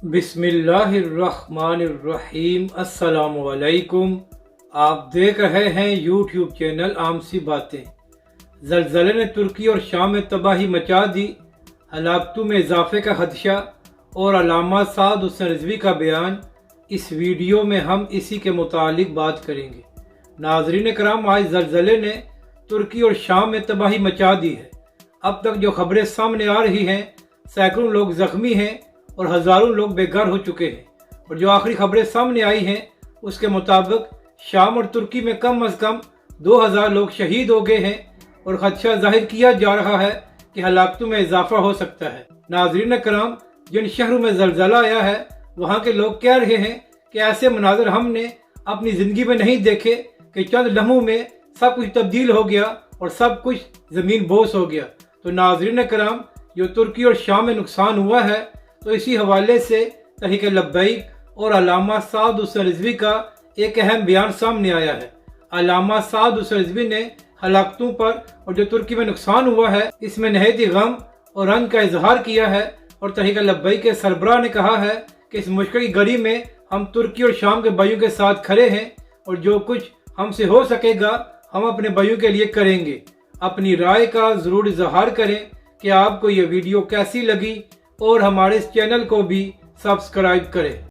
बिस्मिल्लाहिर्रहमानिर्रहीम। अस्सलामु अलैकुम। आप देख रहे हैं यूट्यूब चैनल आम सी बातें। ज़लज़ले ने तुर्की और शाम में तबाही मचा दी, हलाकतों में इजाफे का खदशा और अल्लामा साद हुसैन रिजवी का बयान। इस वीडियो में हम इसी के मुतालिक बात करेंगे। नाज़रीन कराम, आज ज़लज़ले ने तुर्की और शाम में तबाही मचा दी है। अब तक जो खबरें सामने आ रही हैं, सैकड़ों लोग ज़ख्मी हैं और हज़ारों लोग बेघर हो चुके हैं। और जो आखिरी खबरें सामने आई हैं उसके मुताबिक शाम और तुर्की में कम अज़ कम 2000 लोग शहीद हो गए हैं और खदशा जाहिर किया जा रहा है कि हलाकतों में इजाफा हो सकता है। नाज़रीन कराम, जिन शहरों में ज़लज़ला आया है वहाँ के लोग कह रहे हैं कि ऐसे मनाज़र हमने अपनी ज़िंदगी में नहीं देखे कि चंद लम्हों में सब कुछ तब्दील हो गया और सब कुछ ज़मीन बोस हो गया। तो नाज़रीन कराम, जो तुर्की और शाम में नुकसान हुआ है, तो इसी हवाले से तहरीक लब्बैक और अल्लामा साद हुसैन रिजवी का एक अहम बयान सामने आया है। अल्लामा साद हुसैन रिजवी ने हलाकतों पर और जो तुर्की में नुकसान हुआ है इसमें नहायती गम और रंज का इजहार किया है। और तहरीक लब्बैक के सरबराह ने कहा है कि इस मुश्किल की घड़ी में हम तुर्की और शाम के भाइयों के साथ खड़े हैं और जो कुछ हमसे हो सकेगा हम अपने भाइयों के लिए करेंगे। अपनी राय का ज़रूर इजहार करें कि आपको ये वीडियो कैसी लगी और हमारे इस चैनल को भी सब्सक्राइब करें।